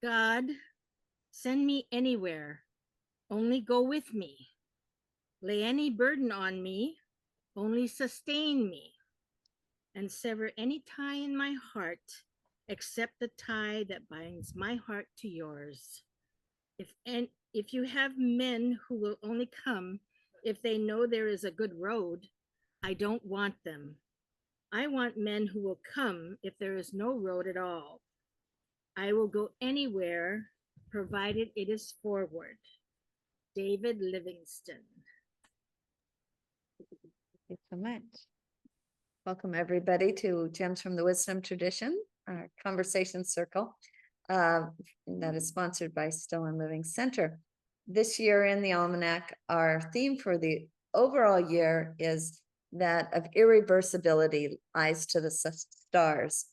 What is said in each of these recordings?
God, send me anywhere, only go with me. Lay any burden on me, only sustain me. And sever any tie in my heart, except the tie that binds my heart to yours. If you have men who will only come if they know there is a good road, I don't want them. I want men who will come if there is no road at all. I will go anywhere, provided it is forward. David Livingston. Thank you so much. Welcome everybody to Gems from the Wisdom Tradition, our conversation circle that is sponsored by Still and Living Center. This year in the Almanac, our theme for the overall year is that of irreversibility, eyes to the stars.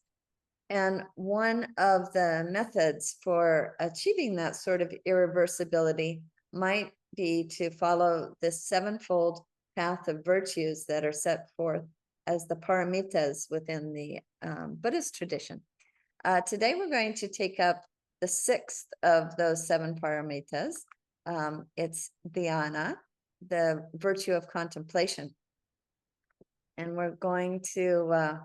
And one of the methods for achieving that sort of irreversibility might be to follow the sevenfold path of virtues that are set forth as the paramitas within the Buddhist tradition. Today, we're going to take up the sixth of those seven paramitas. It's Dhyana, the virtue of contemplation. And we're going to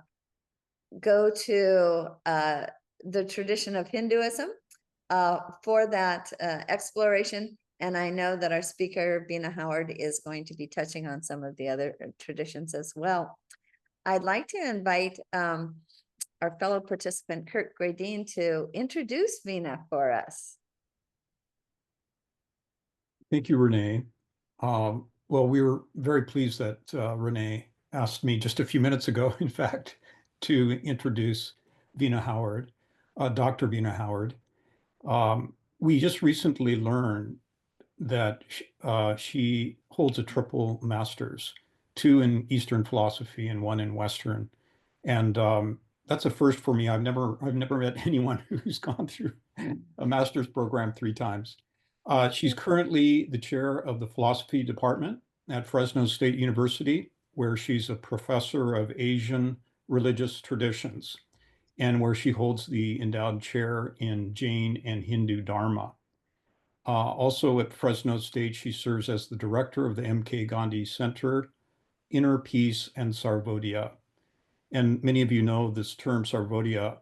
go to the tradition of Hinduism for that exploration. And I know that our speaker, Dhyana Howard, is going to be touching on some of the other traditions as well. I'd like to invite our fellow participant, Kurt Gradine, to introduce Dhyana for us. Thank you, Renee. Well, we were very pleased that Renee asked me just a few minutes ago, in fact, to introduce Dhyana Howard, Dr. Dhyana Howard. We just recently learned that she holds a triple master's, 2 in Eastern philosophy and 1 in Western. And that's a first for me. I've never met anyone who's gone through a master's program 3 times. She's currently the chair of the philosophy department at Fresno State University, where she's a professor of Asian religious traditions and where she holds the endowed chair in Jain and Hindu Dharma. Also at Fresno State, she serves as the director of the M.K. Gandhi Center, Inner Peace and Sarvodaya. And many of you know this term Sarvodaya.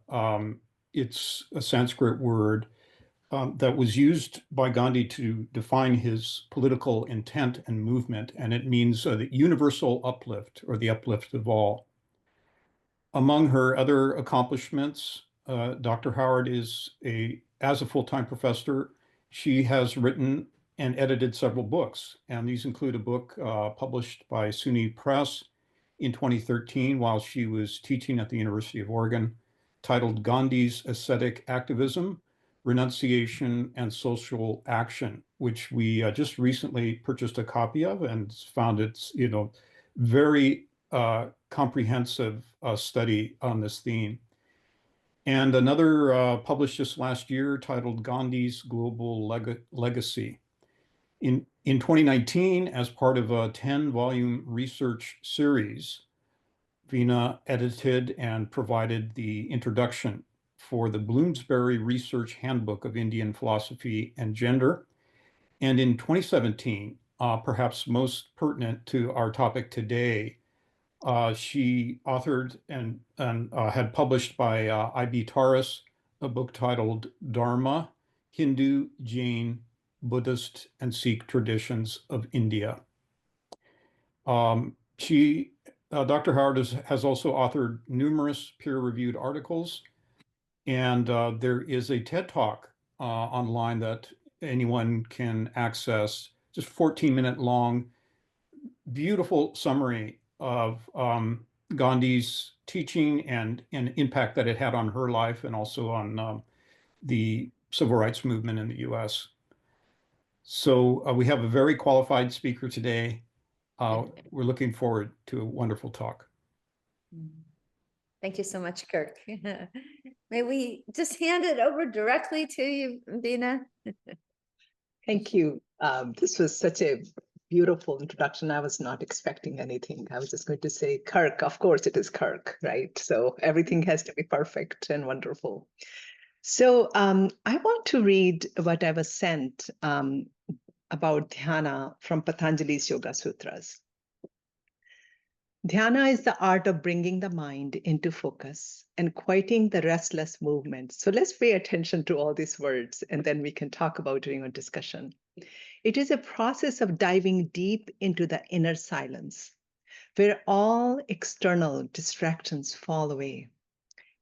It's a Sanskrit word that was used by Gandhi to define his political intent and movement, and it means the universal uplift or the uplift of all. Among her other accomplishments, Dr. Howard is as a full-time professor, she has written and edited several books, and these include a book published by SUNY Press in 2013 while she was teaching at the University of Oregon, titled Gandhi's Ascetic Activism, Renunciation and Social Action, which we just recently purchased a copy of and found it's, very comprehensive study on this theme. And another published just last year titled Gandhi's Global Legacy. In 2019, as part of a 10-volume research series, Dhyana edited and provided the introduction for the Bloomsbury Research Handbook of Indian Philosophy and Gender. And in 2017, perhaps most pertinent to our topic today, she authored and had published by I.B. Taras a book titled Dharma, Hindu, Jain, Buddhist, and Sikh Traditions of India. Dr. Howard has also authored numerous peer-reviewed articles, and there is a TED Talk online that anyone can access, just 14-minute long, beautiful summary of Gandhi's teaching and impact that it had on her life and also on the civil rights movement in the US. So we have a very qualified speaker today. We're looking forward to a wonderful talk. Thank you so much, Kirk. May we just hand it over directly to you, Dhyana? Thank you. This was such a beautiful introduction. I was not expecting anything. I was just going to say, Kirk, of course it is Kirk, right? So everything has to be perfect and wonderful. So I want to read what I was sent about dhyana from Patanjali's Yoga Sutras. Dhyana is the art of bringing the mind into focus and quieting the restless movement. So let's pay attention to all these words, and then we can talk about during our discussion. It is a process of diving deep into the inner silence, where all external distractions fall away.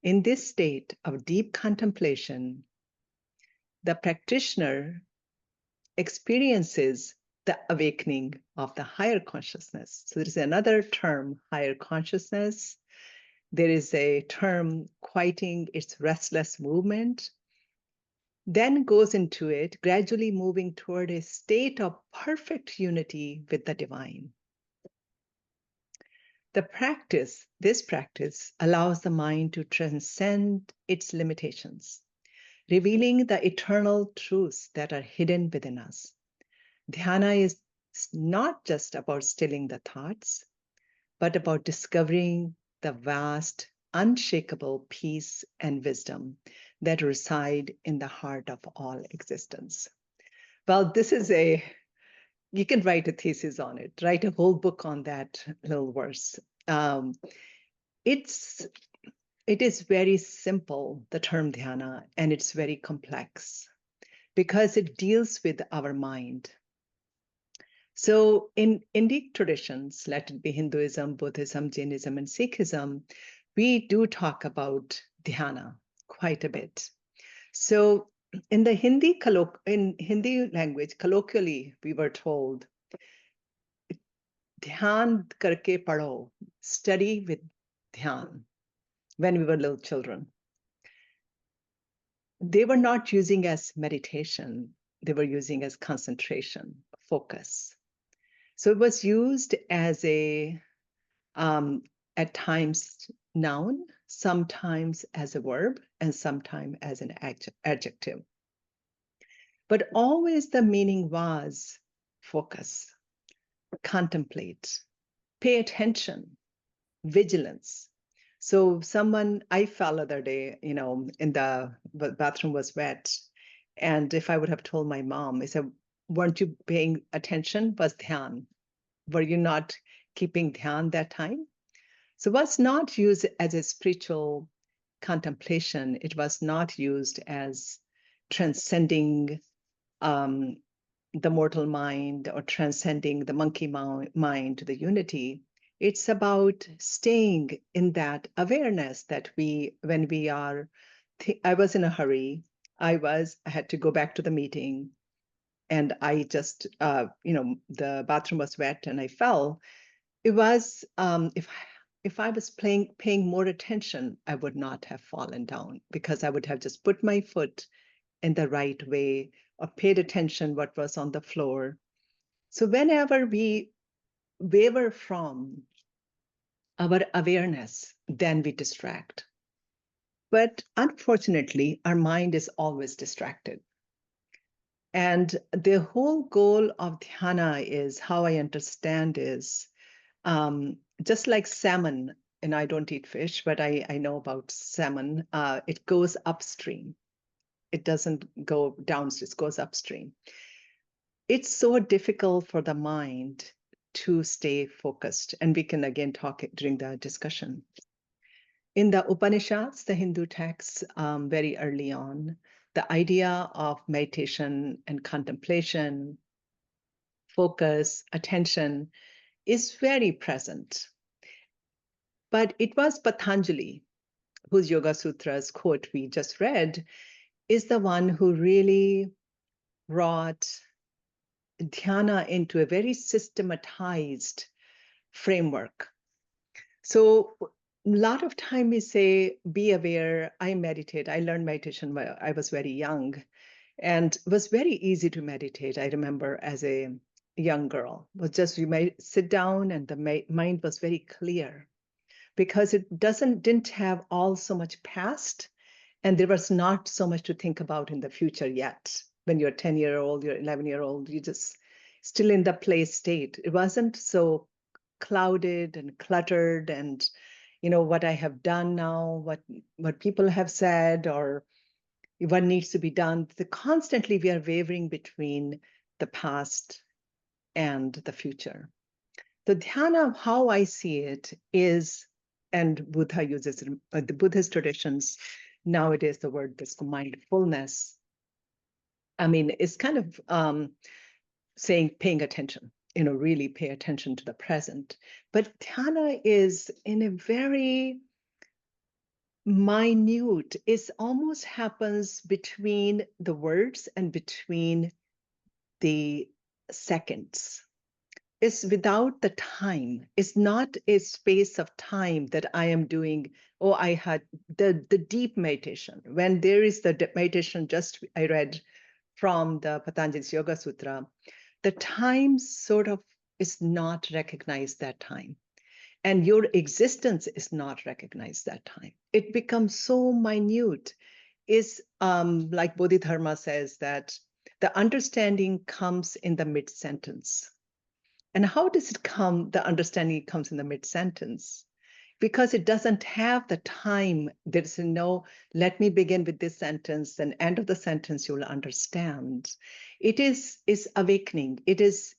In this state of deep contemplation, the practitioner experiences the awakening of the higher consciousness. So there's another term, higher consciousness. There is a term, quieting its restless movement. Then goes into it, gradually moving toward a state of perfect unity with the divine. This practice allows the mind to transcend its limitations, revealing the eternal truths that are hidden within us. Dhyana is not just about stilling the thoughts, but about discovering the vast, unshakable peace and wisdom that reside in the heart of all existence. Well, you can write a thesis on it, write a whole book on that little verse. It is very simple, the term dhyana, and it's very complex because it deals with our mind. So in Indic traditions, let it be Hinduism, Buddhism, Jainism, and Sikhism, we do talk about dhyana quite a bit. So in the Hindi language, colloquially, we were told, dhyan karke padho, study with dhyan, when we were little children. They were not using as meditation, they were using as concentration, focus. So it was used as at times noun, sometimes as a verb, and sometimes as an adjective. But always the meaning was focus, contemplate, pay attention, vigilance. So I fell the other day, in the bathroom was wet. And if I would have told my mom, I said, weren't you paying attention? Was dhyan. Were you not keeping dhyan that time? So it was not used as a spiritual contemplation. It was not used as transcending the mortal mind or transcending the monkey mind to the unity. It's about staying in that awareness that when we are, I was in a hurry. I had to go back to the meeting, and I just, the bathroom was wet and I fell. It was, if I was paying more attention, I would not have fallen down because I would have just put my foot in the right way or paid attention what was on the floor. So whenever we waver from our awareness, then we distract. But unfortunately, our mind is always distracted. And the whole goal of dhyana is, how I understand is, just like salmon, and I don't eat fish, but I know about salmon, it goes upstream. It doesn't go downstream, it goes upstream. It's so difficult for the mind to stay focused. And we can again talk during the discussion. In the Upanishads, the Hindu texts, very early on, the idea of meditation and contemplation, focus, attention is very present. But it was Patanjali, whose Yoga Sutras quote we just read, is the one who really brought dhyana into a very systematized framework. So a lot of time we say, be aware, I meditate. I learned meditation when I was very young, and it was very easy to meditate. I remember as a young girl, it was just, you might sit down and the mind was very clear because it didn't have all so much past, and there was not so much to think about in the future yet. When you're 10-year-old, you're 11-year-old, you just still in the play state. It wasn't so clouded and cluttered and what I have done now, what people have said, or what needs to be done. Constantly we are wavering between the past and the future. The dhyana, how I see it is, and Buddha uses it, the Buddhist traditions, nowadays the word is mindfulness. I mean, it's kind of saying paying attention, really pay attention to the present. But dhyana is in a very minute, it almost happens between the words and between the seconds. It's without the time. It's not a space of time that I am doing. Oh, I had the deep meditation. When there is the meditation, just I read from the Patanjali's Yoga Sutra, the time sort of is not recognized that time. And your existence is not recognized that time. It becomes so minute. Is like Bodhidharma says that the understanding comes in the mid-sentence. And how does it come? The understanding comes in the mid-sentence because it doesn't have the time. There's no, let me begin with this sentence, then end of the sentence, you'll understand. It is awakening. That's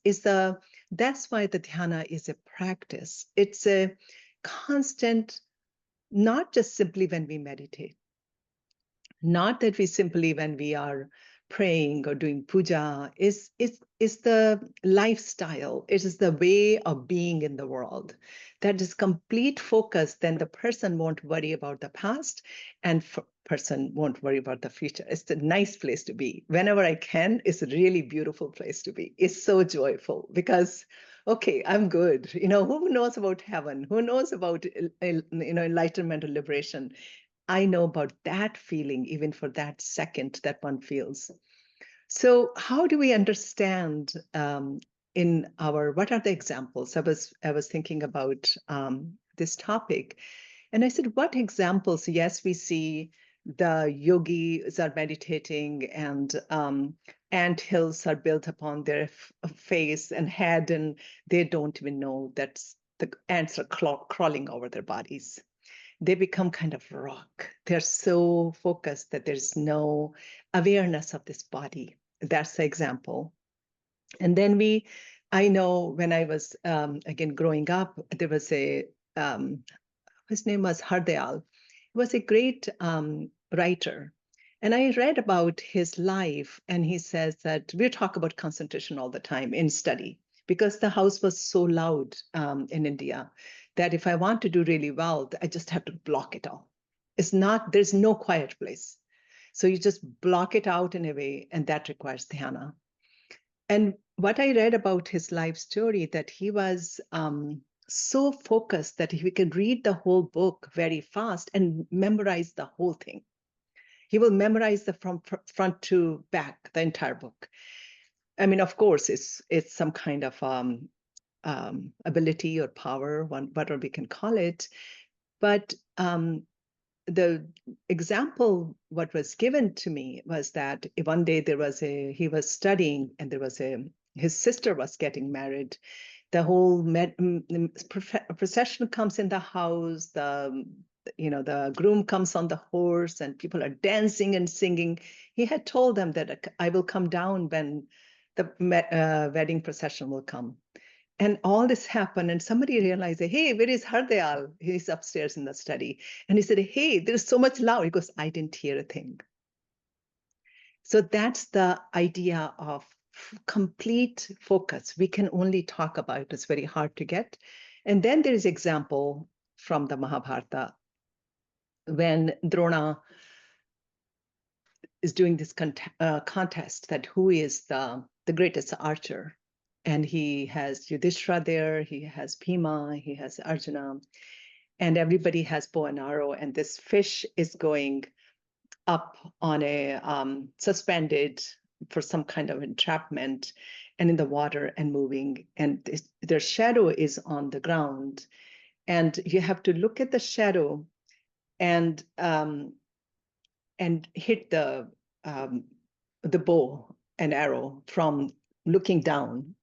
why the dhyana is a practice. It's a constant, not just simply when we meditate, not that we simply when we are praying or doing puja, is the lifestyle. It is the way of being in the world. That is complete focus. Then the person won't worry about the past, and person won't worry about the future. It's a nice place to be. Whenever I can, it's a really beautiful place to be. It's so joyful because, okay, I'm good. Who knows about heaven? Who knows about enlightenment or liberation? I know about that feeling, even for that second that one feels. So how do we understand what are the examples? I was thinking about this topic, and I said, what examples? Yes, we see the yogis are meditating, and ant hills are built upon their face and head, and they don't even know that the ants are crawling over their bodies. They become kind of rock. They're so focused that there's no awareness of this body. That's the example. And then I know when I was, again, growing up, there was his name was Hardayal. He was a great writer. And I read about his life, and he says that we talk about concentration all the time in study, because the house was so loud in India that if I want to do really well, I just have to block it all. There's no quiet place. So you just block it out in a way, and that requires dhyana. And what I read about his life story, that he was so focused that he could read the whole book very fast and memorize the whole thing. He will memorize from front to back, the entire book. I mean, of course, it's some kind of ability or power, whatever we can call it. But the example, what was given to me was that one day he was studying, and his sister was getting married. The whole procession comes in the house, the groom comes on the horse, and people are dancing and singing. He had told them that I will come down when the wedding procession will come. And all this happened, and somebody realized, hey, where is Hardayal? He's upstairs in the study. And he said, hey, there's so much loud. He goes, I didn't hear a thing. So that's the idea of complete focus. We can only talk about it. It's very hard to get. And then there is example from the Mahabharata when Drona is doing this contest that who is the greatest archer. And he has Yudhishthira there, he has Bhima, he has Arjuna, and everybody has bow and arrow. And this fish is going up on a suspended for some kind of entrapment, and in the water and moving. And their shadow is on the ground. And you have to look at the shadow and hit the bow and arrow from looking down.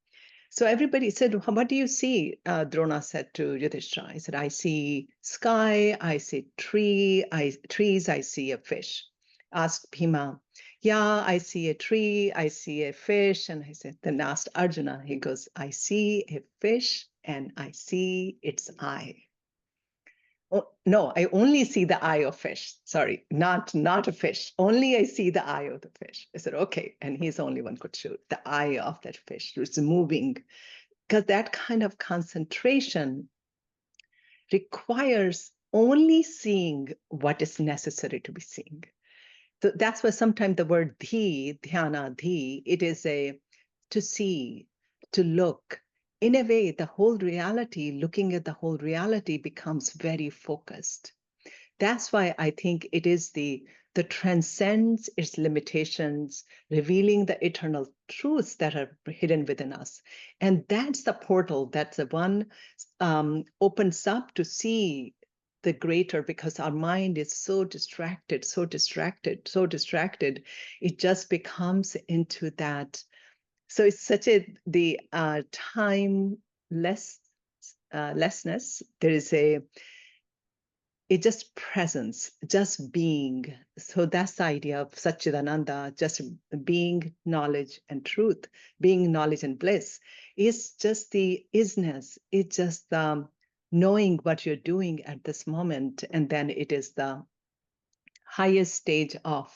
So everybody said, what do you see? Drona said to Yudhishthira. He said, I see sky, I see trees, I see a fish. asked Bhima, yeah, I see a tree, I see a fish. And I said, then asked Arjuna, he goes, I see a fish and I see its eye. Oh, no, I only see the eye of fish. Sorry, not a fish. Only I see the eye of the fish. I said, okay. And he's the only one could shoot the eye of that fish. It's moving. Because that kind of concentration requires only seeing what is necessary to be seen. So that's why sometimes the word dhyana, it is to see, to look. In a way, the whole reality, looking at the whole reality becomes very focused. That's why I think it is the transcends its limitations, revealing the eternal truths that are hidden within us. And that's the portal, that's the one opens up to see the greater, because our mind is so distracted, it just becomes into that. So it's such the timelessness. There is it's just presence, just being. So that's the idea of Satchidananda, just being, knowledge, and truth, being, knowledge, and bliss. It's just the isness. It's just knowing what you're doing at this moment. And then it is the highest stage of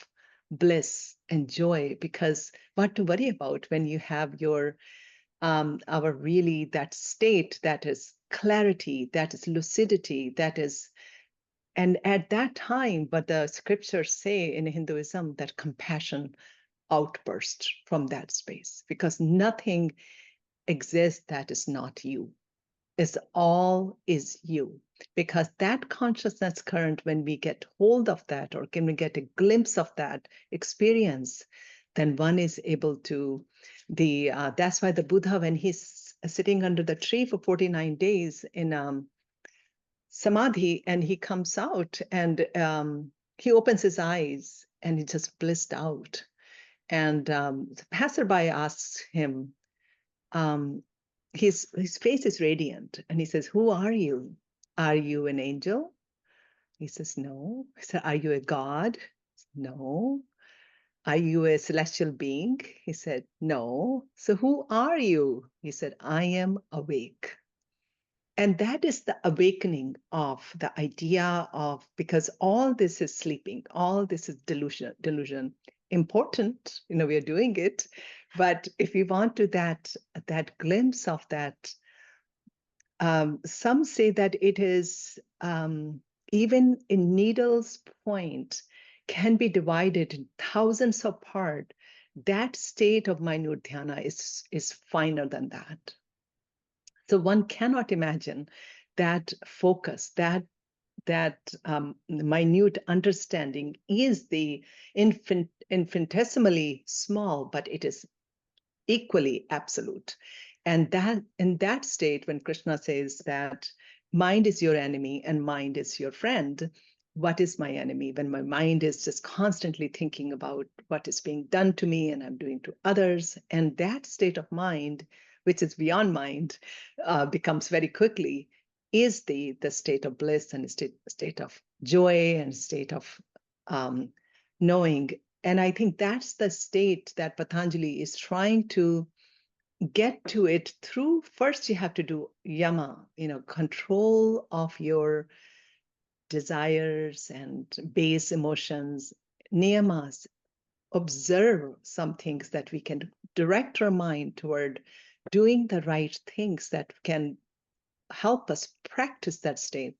bliss and joy, because what to worry about when you have your our really that state that is clarity, that is lucidity, that is. And at that time, what the scriptures say in Hinduism, that compassion outbursts from that space, because nothing exists that is not you. It's all is you. Because that consciousness current, when we get hold of that, or can we get a glimpse of that experience, then one is able to, that's why the Buddha, when he's sitting under the tree for 49 days in samadhi, and he comes out and he opens his eyes and he just blissed out. And the passerby asks him, his face is radiant, and he says, who are you? Are you an angel? He says, no. He said, are you a god? No. Are you a celestial being? He said, no. So who are you? He said, I am awake. And that is the awakening of the idea of, because all this is sleeping, all this is delusion. Important, we are doing it. But if we want to that glimpse of that, some say that it is even in needle's point can be divided in thousands of parts. That state of minute dhyana is finer than that. So one cannot imagine that focus, that minute understanding is the infinitesimally small, but it is equally absolute. And that in that state, when Krishna says that mind is your enemy and mind is your friend, what is my enemy? When my mind is just constantly thinking about what is being done to me and I'm doing to others, and that state of mind, which is beyond mind, becomes very quickly is the state of bliss and state of joy and state of knowing. And I think that's the state that Patanjali is trying to get to it through. First, you have to do yama, control of your desires and base emotions, niyamas, observe some things that we can direct our mind toward doing the right things that can help us practice that state.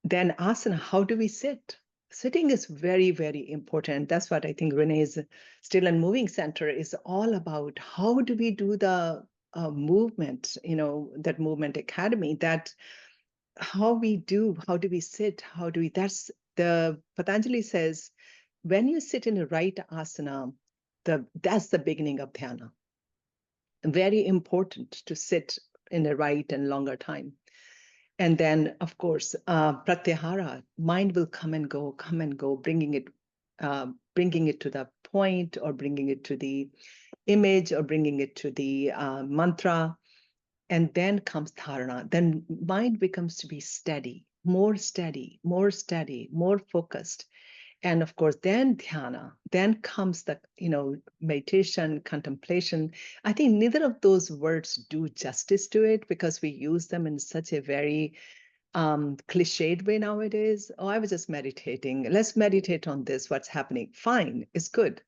Then asana, how do we sit? Sitting is very, very important. That's what I think Renee's Still and Moving Center is all about. How do we do the movement, that movement academy, that how do we sit? That's the Patanjali says, when you sit in a right asana, that's the beginning of dhyana. Very important to sit in a right and longer time. And then, of course, pratyahara, mind will come and go, bringing it to the point, or bringing it to the image, or bringing it to the mantra. And then comes dharana. Then mind becomes to be steady, more focused. And of course, then dhyana, then comes the, meditation, contemplation. I think neither of those words do justice to it because we use them in such a very cliched way nowadays. Oh, I was just meditating. Let's meditate on this. What's happening? Fine, it's good.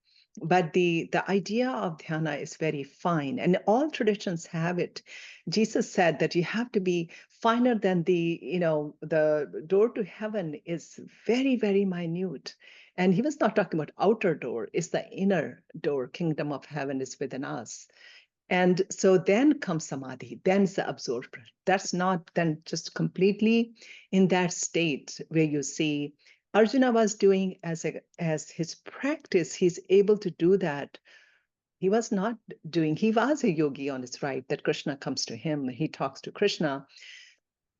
But the idea of dhyana is very fine, and all traditions have it. Jesus said that you have to be finer than the door to heaven is very, very minute. And he was not talking about outer door, it's the inner door. Kingdom of heaven is within us. And so then comes samadhi, then it's the absorption. That's not then just completely in that state where you see Arjuna was doing as his practice, he's able to do that. He was not doing, he was a yogi on his right, that Krishna comes to him, he talks to Krishna.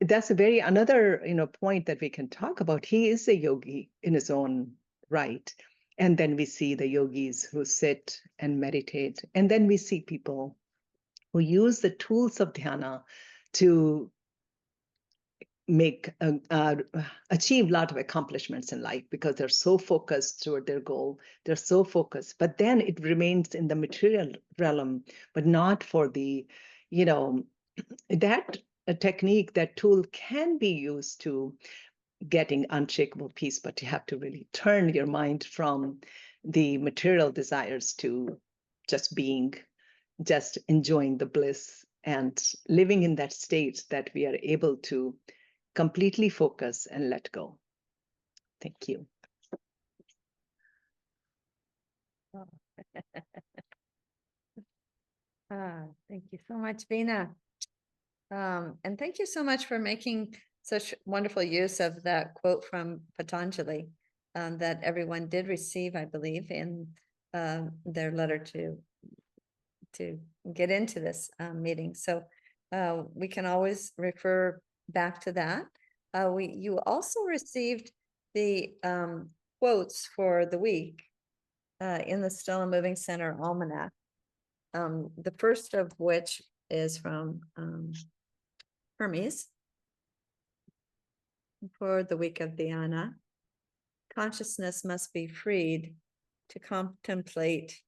That's a very another point that we can talk about. He is a yogi in his own right. And then we see the yogis who sit and meditate. And then we see people who use the tools of dhyana to achieve a lot of accomplishments in life because they're so focused toward their goal. They're so focused, but then it remains in the material realm, but not for the, that technique, that tool can be used to getting unshakable peace, but you have to really turn your mind from the material desires to just being, just enjoying the bliss and living in that state that we are able to completely focus and let go. Thank you. Thank you so much, Veena. And thank you so much for making such wonderful use of that quote from Patanjali that everyone did receive, I believe, in their letter to get into this meeting. So we can always refer back to that. You also received the quotes for the week in the Still and Moving Center Almanac. The first of which is from Hermes for the week of Dhyana. Consciousness must be freed to contemplate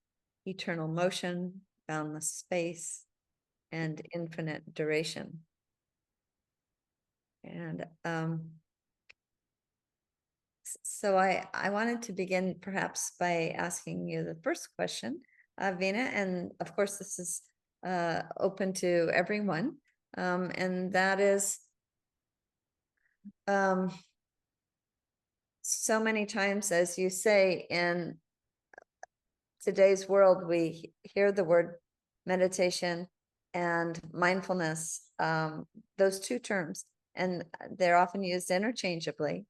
eternal motion, boundless space, and infinite duration. And so I wanted to begin perhaps by asking you the first question, Veena, and of course this is open to everyone, and that is, so many times, as you say, in today's world, we hear the word meditation and mindfulness, those two terms, and they're often used interchangeably.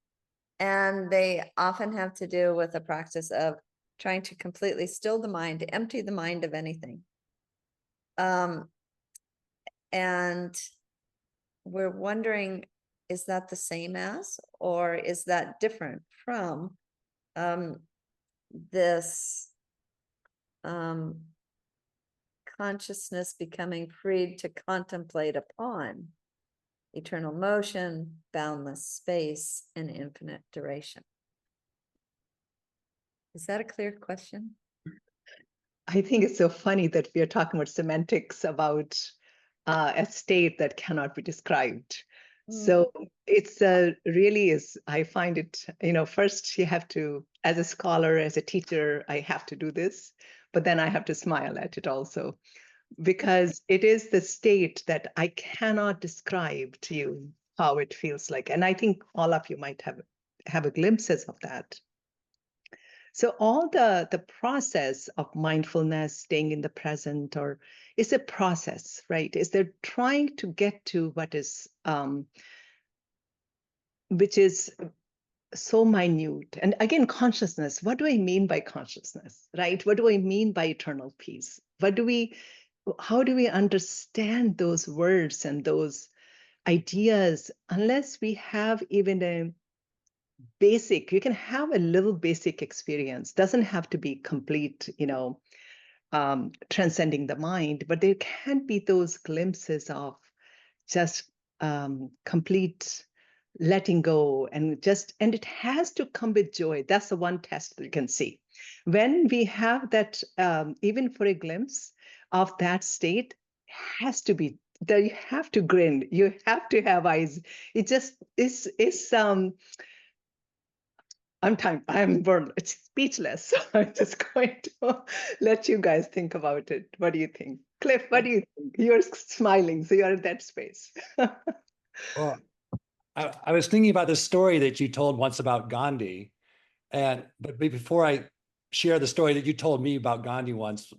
And they often have to do with the practice of trying to completely still the mind, empty the mind of anything. And we're wondering, is that the same as, or is that different from this consciousness becoming freed to contemplate upon eternal motion, boundless space, and infinite duration? Is that a clear question? I think it's so funny that we are talking about semantics about a state that cannot be described. So it's really is, I find it, first you have to, as a scholar, as a teacher, I have to do this, but then I have to smile at it also, because it is the state that I cannot describe to you how it feels like. And I think all of you might have a glimpses of that. So all the process of mindfulness, staying in the present, or is a process, right? Is they're trying to get to what is, which is so minute. And again, consciousness, what do I mean by consciousness, right? What do I mean by eternal peace? How do we understand those words and those ideas unless we have even a basic, you can have a little basic experience, doesn't have to be complete, transcending the mind, but there can be those glimpses of just complete letting go, and it has to come with joy. That's the one test that you can see. When we have that, even for a glimpse of that state, has to be that you have to grin, you have to have eyes. It just is I'm burned, it's speechless. So I'm just going to let you guys think about it. What do you think? Cliff, what do you think? You're smiling, so you're in that space. Well, I was thinking about this story that you told once about Gandhi. But before I share the story that you told me about Gandhi once,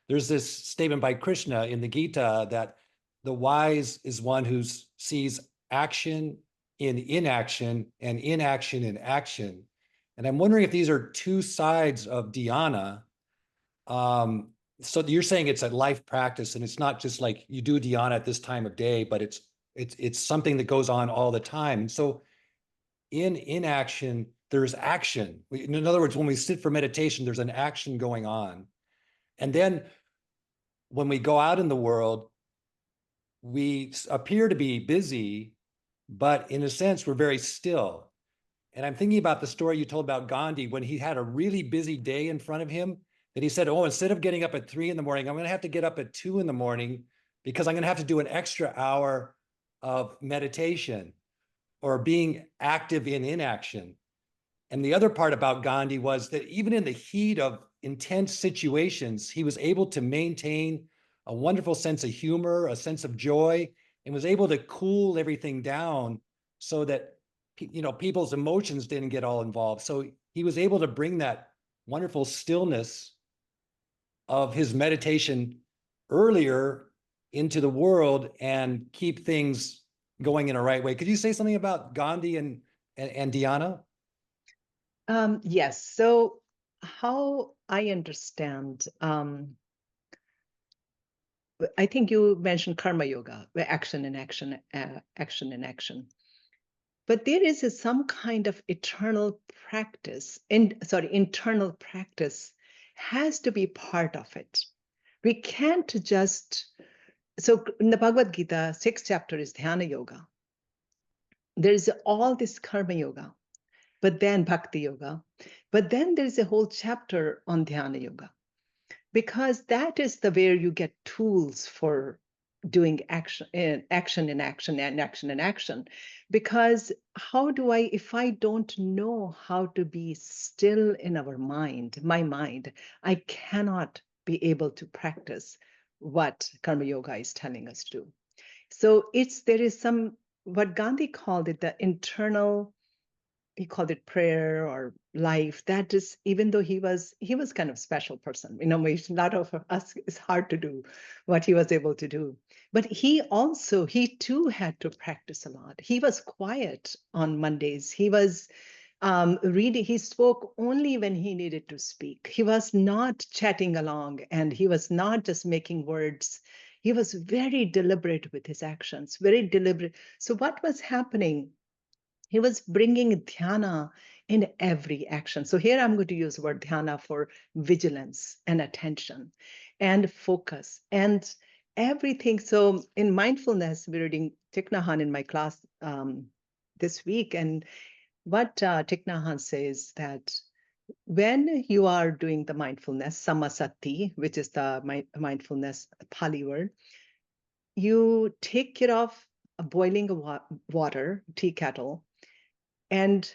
there's this statement by Krishna in the Gita that the wise is one who sees action in inaction and inaction in action. And I'm wondering if these are two sides of Dhyana. So you're saying it's a life practice, and it's not just like you do Dhyana at this time of day, but it's something that goes on all the time. And so in inaction, there's action. In other words, when we sit for meditation, there's an action going on. And then when we go out in the world, we appear to be busy, but in a sense, we're very still. And I'm thinking about the story you told about Gandhi when he had a really busy day in front of him, that he said, oh, instead of getting up at 3 in the morning, I'm going to have to get up at 2 in the morning because I'm going to have to do an extra hour of meditation or being active in inaction. And the other part about Gandhi was that even in the heat of intense situations, he was able to maintain a wonderful sense of humor, a sense of joy, and was able to cool everything down so that people's emotions didn't get all involved. So he was able to bring that wonderful stillness of his meditation earlier into the world and keep things going in a right way. Could you say something about Gandhi and Dhyana? Yes. So how I understand, I think you mentioned karma yoga, where action and action, action and action. But there is some kind of internal practice, internal practice has to be part of it. We can't just, so in the Bhagavad Gita, 6th chapter is Dhyana yoga. There is all this karma yoga, but then bhakti yoga, but then there's a whole chapter on Dhyana yoga, because that is where you get tools for doing action and action and action and action and action. Because if I don't know how to be still in our mind, my mind, I cannot be able to practice what karma yoga is telling us to do. So there is what Gandhi called it, the internal, he called it prayer or life. That is, even though he was kind of special person, a lot of us, it's hard to do what he was able to do. But he too had to practice a lot. He was quiet on Mondays. He was reading. He spoke only when he needed to speak. He was not chatting along, and he was not just making words. He was very deliberate with his actions, very deliberate. So what was happening? He was bringing dhyana in every action. So here I'm going to use the word dhyana for vigilance and attention and focus and everything. So in mindfulness, we're reading Thich Nhat Hanh in my class this week. And what Thich Nhat Hanh says that when you are doing the mindfulness, samasati, which is the mindfulness Pali word, you take care of boiling water, tea kettle, and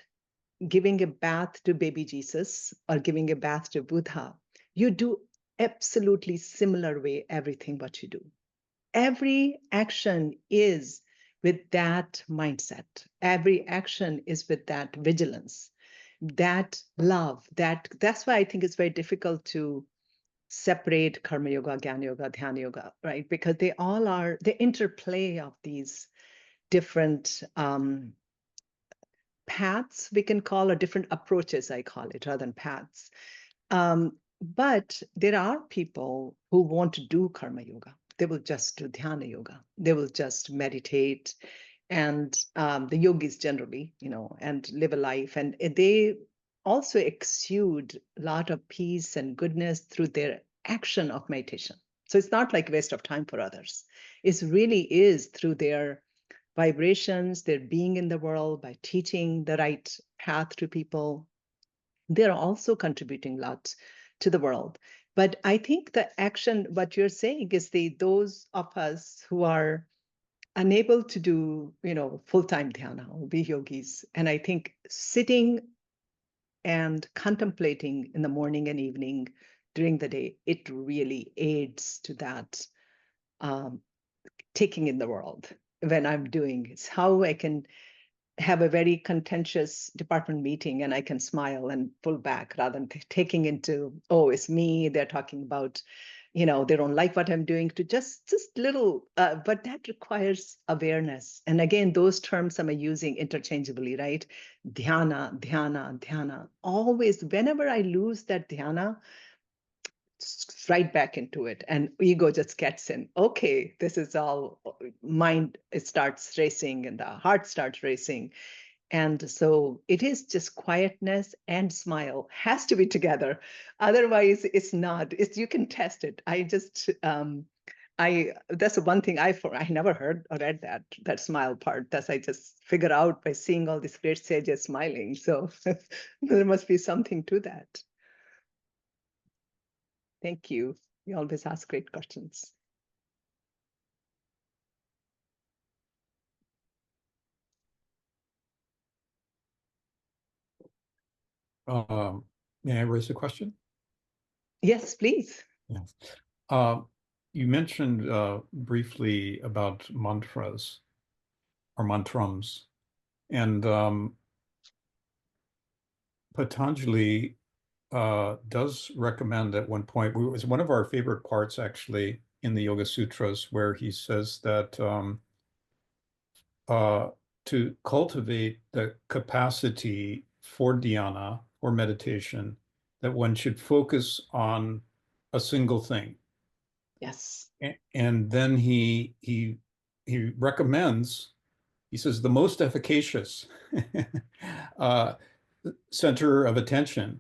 giving a bath to baby Jesus or giving a bath to Buddha. You do absolutely similar way everything what you do. Every action is with that mindset. Every action is with that vigilance, that love. That's why I think it's very difficult to separate karma yoga, jnana yoga, dhyana yoga, right? Because they all are the interplay of these different paths, we can call, or different approaches, I call it, rather than paths. But there are people who want to do karma yoga. They will just do dhyana yoga. They will just meditate, and the yogis generally, and live a life. And they also exude a lot of peace and goodness through their action of meditation. So it's not like waste of time for others. It really is through their vibrations, their being in the world, by teaching the right path to people. They're also contributing lots to the world. But I think the action, what you're saying is those of us who are unable to do, full-time dhyana or be yogis. And I think sitting and contemplating in the morning and evening during the day, it really aids to that taking in the world when I'm doing. It's how I can have a very contentious department meeting and I can smile and pull back rather than taking into, oh, it's me, they're talking about, they don't like what I'm doing, to just little, but that requires awareness. And again, those terms I'm using interchangeably, right? Dhyana, dhyana, dhyana. Always, whenever I lose that dhyana, right back into it, and ego just gets in. Okay, this is all mind. It starts racing and the heart starts racing. And so it is just quietness and smile has to be together. Otherwise, it's not. You can test it. That's the one thing I never heard or read that smile part. That's I just figure out by seeing all these great sages smiling. So there must be something to that. Thank you. You always ask great questions. May I raise a question? Yes, please. Yeah. You mentioned briefly about mantras or mantrams, and Patanjali does recommend at one point, it was one of our favorite parts actually in the Yoga Sutras, where he says that to cultivate the capacity for dhyana or meditation, that one should focus on a single thing. Yes. And then he recommends, he says, the most efficacious center of attention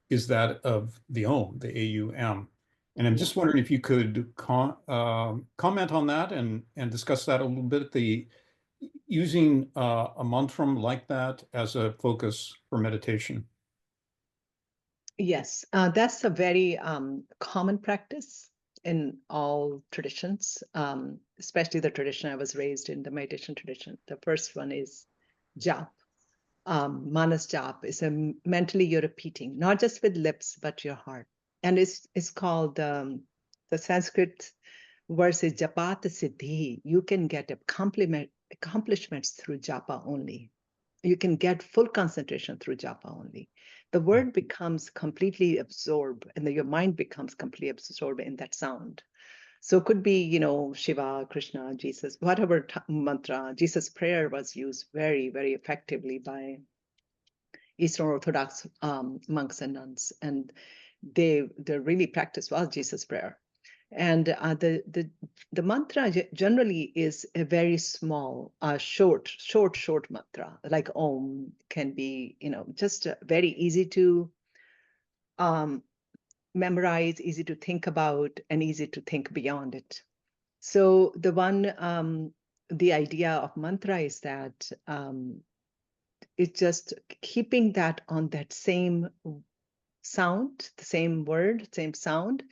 is that of the Om, the AUM. And I'm just wondering if you could comment on that and discuss that a little bit, using a mantram like that as a focus for meditation. Yes, that's a very common practice in all traditions, especially the tradition I was raised in, the meditation tradition. The first one is jap. Manas jap is mentally you're repeating, not just with lips, but your heart. And it's called, the Sanskrit verse is japat siddhi. You can get accomplishments through japa only. You can get full concentration through japa only. The word becomes completely absorbed, and your mind becomes completely absorbed in that sound. So it could be, Shiva, Krishna, Jesus, whatever mantra. Jesus' prayer was used very, very effectively by Eastern Orthodox monks and nuns, and the really practice was Jesus' prayer. And the mantra generally is a very small, short mantra, like Om can be, just very easy to memorize, easy to think about, and easy to think beyond it. So the idea of mantra is that it's just keeping that on that same sound, the same word, same sound.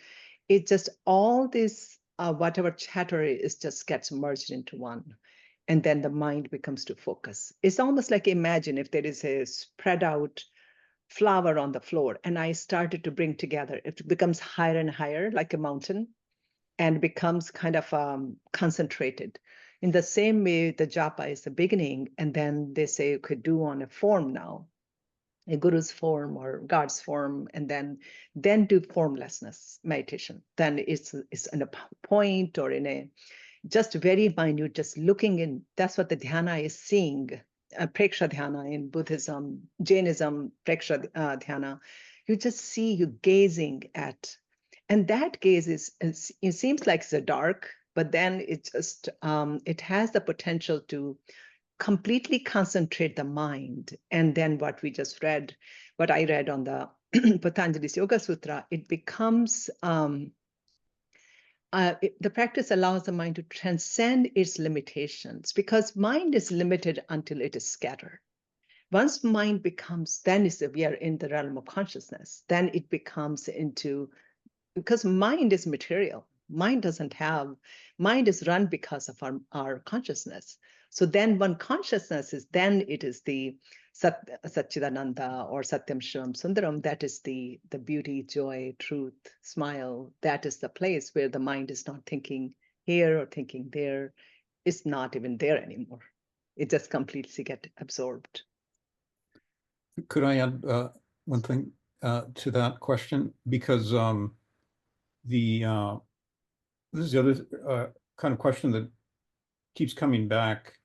It just all this, whatever chatter is just gets merged into one. And then the mind becomes to focus. It's almost like, imagine if there is a spread out flower on the floor and I started to bring together, it becomes higher and higher like a mountain and becomes kind of concentrated. In the same way, the japa is the beginning, and then they say you could do on a form now, a guru's form or God's form, and then do formlessness meditation. Then it's in a point or in a just very minute, just looking in. That's what the dhyana is seeing. Preksha dhyana in Buddhism, Jainism, preksha dhyana. You just see, you gazing at, and that gaze it seems like it's dark, but then it just it has the potential to completely concentrate the mind. And then what I read on the Patanjali's Yoga Sutra, it becomes the practice allows the mind to transcend its limitations, because mind is limited until it is scattered. Once mind becomes, then we are in the realm of consciousness. Then it becomes into, because mind is material. Mind is run because of our consciousness. So then when consciousness is, then it is the Satchidananda or Satyam Shivam Sundaram. That is the beauty, joy, truth, smile. That is the place where the mind is not thinking here or thinking there. It's not even there anymore. It just completely gets absorbed. Could I add one thing to that question? Because this is the other kind of question that keeps coming back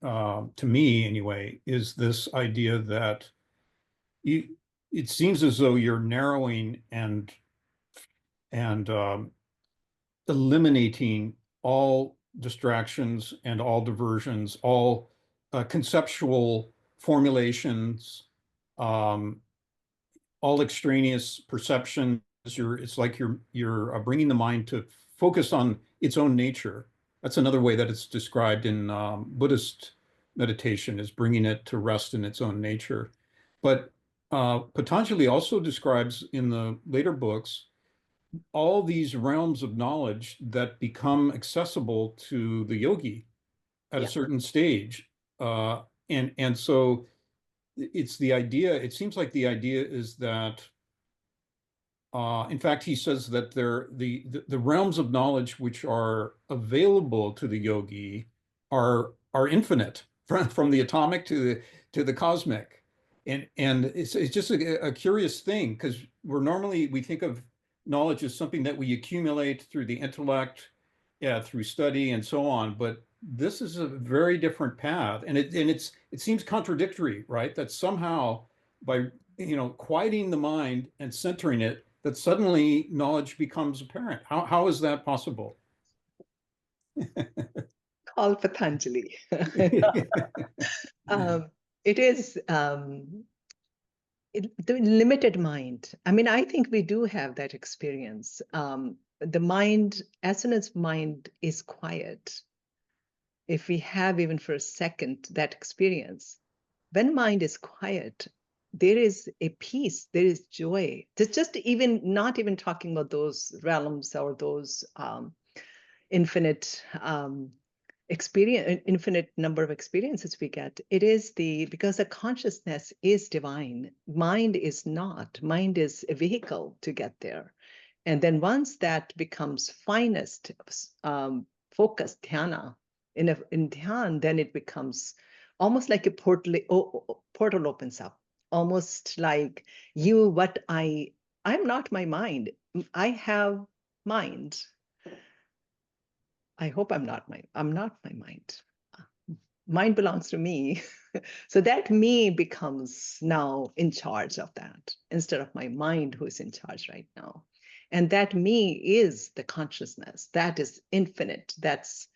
to me anyway, is this idea that it seems as though you're narrowing and eliminating all distractions and all diversions, all conceptual formulations, all extraneous perceptions. It's like you're bringing the mind to focus on its own nature. That's another way that it's described in Buddhist meditation, is bringing it to rest in its own nature. But Patanjali also describes in the later books all these realms of knowledge that become accessible to the yogi at a certain stage. And so it's the idea, it seems like the idea is that, in fact, he says that the realms of knowledge which are available to the yogi are infinite, from the atomic to the cosmic. And it's just a curious thing, because we think of knowledge as something that we accumulate through the intellect, through study and so on. But this is a very different path, and it seems contradictory, right? That somehow by quieting the mind and centering it, that suddenly knowledge becomes apparent. How is that possible? Call Patanjali. It is the limited mind. I mean, I think we do have that experience. The mind, as soon as mind is quiet, if we have even for a second that experience, when mind is quiet, there is a peace, there is joy. There's just even not even talking about those realms or those infinite experience, infinite number of experiences we get. It is because the consciousness is divine. Mind is not. Mind is a vehicle to get there. And then once that becomes finest, focused Dhyana, in Dhyan, then it becomes almost like a portal opens up, almost like I'm not my mind. I have mind. I hope I'm not my mind. Mind belongs to me. So that me becomes now in charge of that, instead of my mind who is in charge right now. And that me is the consciousness that is infinite, that's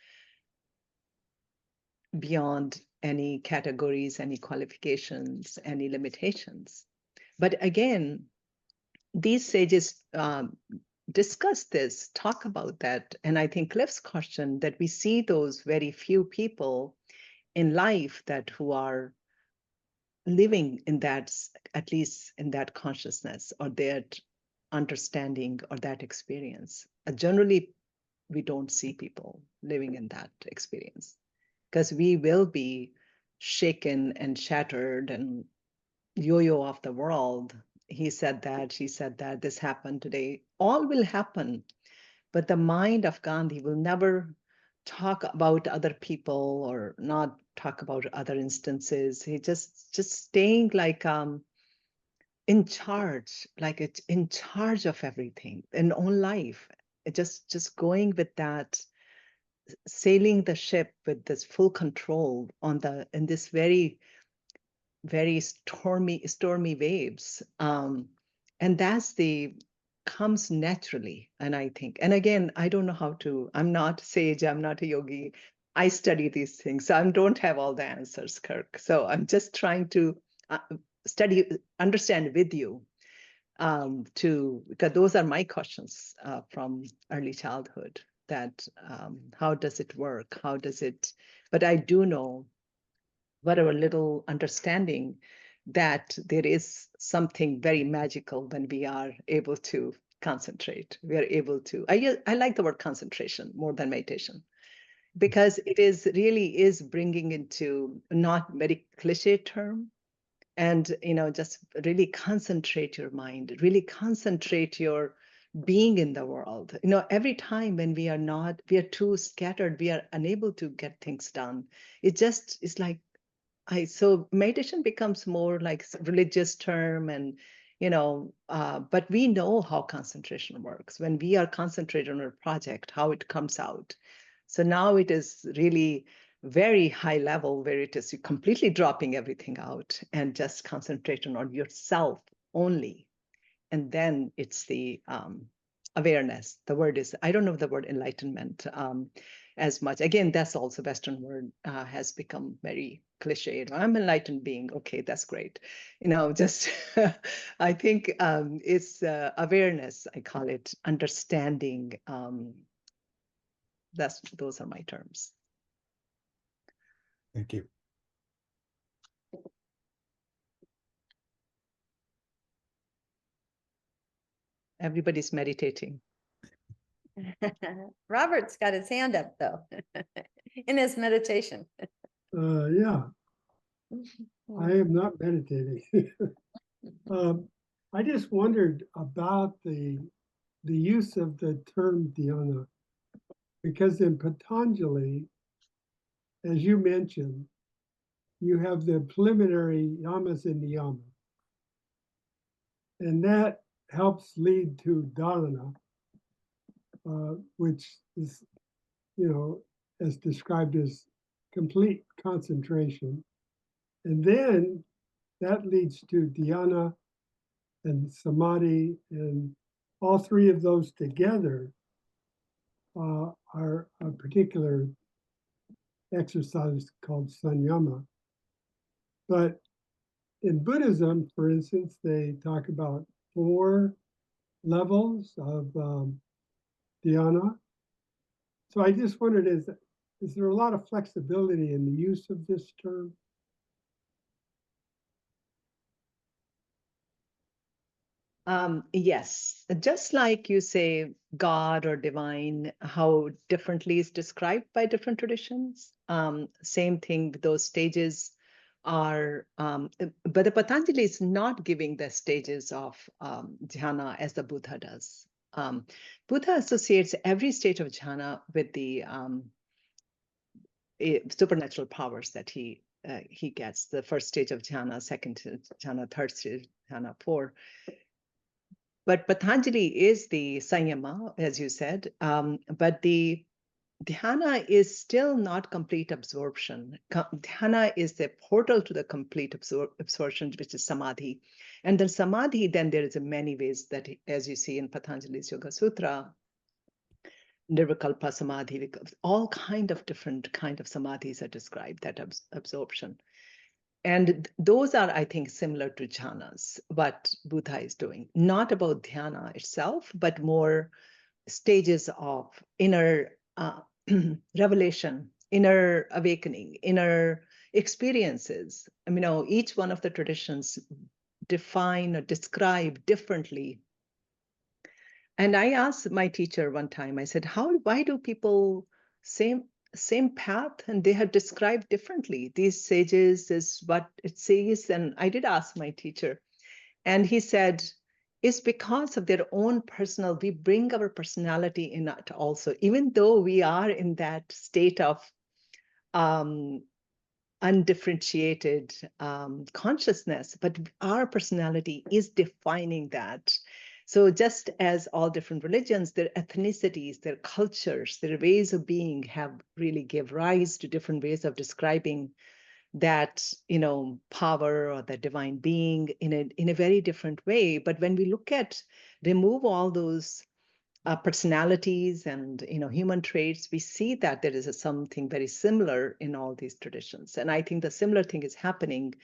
beyond any categories, any qualifications, any limitations. But again, these sages discuss this, talk about that. And I think Cliff's question, that we see those very few people in life who are living in that, at least in that consciousness or that understanding or that experience. Generally, we don't see people living in that experience, because we will be shaken and shattered and yo-yo of the world. He said that, she said that, this happened today. All will happen. But the mind of Gandhi will never talk about other people or not talk about other instances. He just staying like in charge, like it's in charge of everything in own life. It just going with that, sailing the ship with this full control in this very, very stormy waves. And that's comes naturally. And I think, and again, I don't know I'm not sage, I'm not a yogi. I study these things. So I don't have all the answers, Kirk. So I'm just trying to understand with you. because those are my questions from early childhood, that how does it work? How does it, but I do know whatever little understanding that there is something very magical when we are able to concentrate. We are able to, I like the word concentration more than meditation, because it is really is bringing into not very cliche term, and just really concentrate your mind, really concentrate your being in the world. Every time when we are too scattered, we are unable to get things done. It's like so meditation becomes more like religious term, and but we know how concentration works. When we are concentrated on a project, how it comes out. So now it is really very high level, where it is completely dropping everything out and just concentrating on yourself only. And then it's the awareness. The word is, I don't know the word enlightenment as much. Again, that's also Western word, has become very cliche. I'm enlightened being. Okay, that's great. Just I think it's awareness. I call it understanding. Those are my terms. Thank you. Everybody's meditating. Robert's got his hand up though, in his meditation. Yeah, I am not meditating. I just wondered about the use of the term Dhyana, because in Patanjali, as you mentioned, you have the preliminary yamas and niyama, and that helps lead to dharana, which is, as described as complete concentration. And then that leads to dhyana and samadhi, and all three of those together are a particular exercise called sanyama. But in Buddhism, for instance, they talk about 4 levels of dhyana. So I just wondered, is there a lot of flexibility in the use of this term? Yes, just like you say, God or divine, how differently is described by different traditions. Same thing, those stages are, but the Patanjali is not giving the stages of dhyana as the Buddha does. Buddha associates every stage of dhyana with the supernatural powers that he gets. The first stage of dhyana, second dhyana, third stage dhyana, 4. But Patanjali is the Sanyama, as you said, but the Dhyana is still not complete absorption. Dhyana is the portal to the complete absorption, which is Samadhi. And then Samadhi, then there is many ways that, as you see in Patanjali's Yoga Sutra, Nirvikalpa Samadhi, all different kind of Samadhis are described, that absorption. And those are, I think, similar to jhanas, what Buddha is doing. Not about dhyana itself, but more stages of inner revelation, inner awakening, inner experiences. Each one of the traditions define or describe differently. And I asked my teacher one time, I said, why do people same path and they have described differently? These sages is what it says. And I did ask my teacher, and he said, it's because of their own personal, we bring our personality in it also, even though we are in that state of undifferentiated consciousness, but our personality is defining that. So just as all different religions, their ethnicities, their cultures, their ways of being have really give rise to different ways of describing that, power or the divine being in a very different way. But when we remove all those personalities and human traits, we see that there is something very similar in all these traditions. And I think the similar thing is happening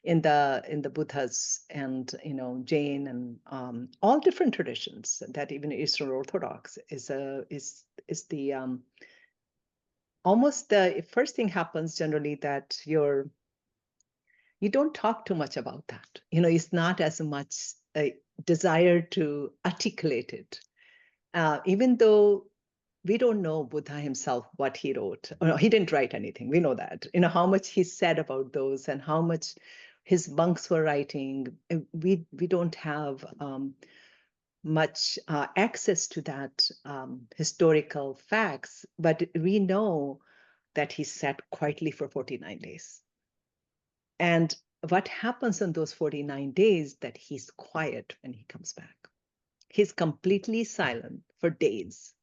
in the Buddhas and Jain and all different traditions. That even Eastern Orthodox is the almost the first thing happens generally that you don't talk too much about that. It's not as much a desire to articulate it, even though we don't know Buddha himself what he wrote. He didn't write anything. We know that. How much he said about those and how much his monks were writing. We don't have much access to that historical facts, but we know that he sat quietly for 49 days. And what happens in those 49 days that he's quiet when he comes back. He's completely silent for days.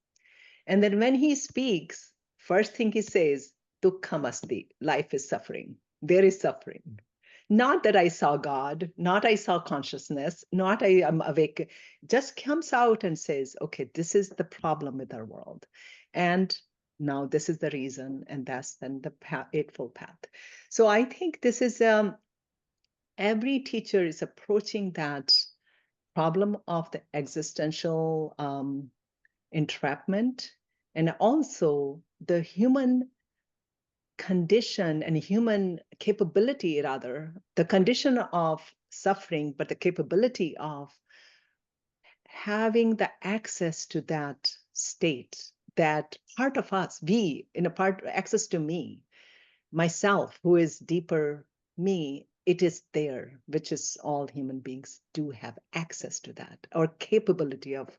And then when he speaks, first thing he says, dukkhamasti, life is suffering. There is suffering. Not that I saw God, not I saw consciousness, not I am awake. Just comes out and says, okay, this is the problem with our world. And now this is the reason, and that's then the Eightfold Path. So I think this is, every teacher is approaching that problem of the existential entrapment, and also the human condition and human capability, rather, the condition of suffering, but the capability of having the access to that state, that part of us, access to me, myself, who is deeper me, it is there, which is all human beings do have access to that, or capability of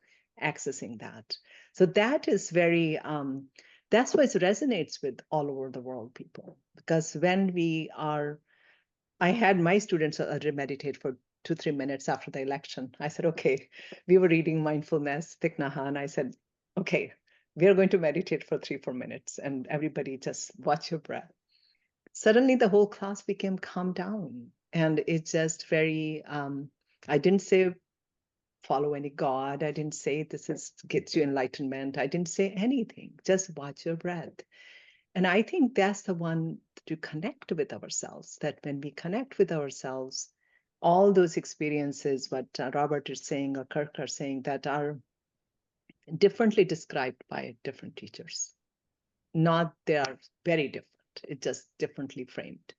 accessing that. So that is very, that's why it resonates with all over the world people. Because when I had my students meditate for 2-3 minutes after the election. I said, okay, we were reading mindfulness, Thich Nhat Hanh. I said, okay, we are going to meditate for 3-4 minutes, and everybody just watch your breath. Suddenly the whole class became calmed down. And it's just very, I didn't say follow any God. I didn't say gets you enlightenment. I didn't say anything. Just watch your breath. And I think that's the one to connect with ourselves, that when we connect with ourselves, all those experiences, what Robert is saying or Kirk are saying, that are differently described by different teachers. Not they are very different. It's just differently framed.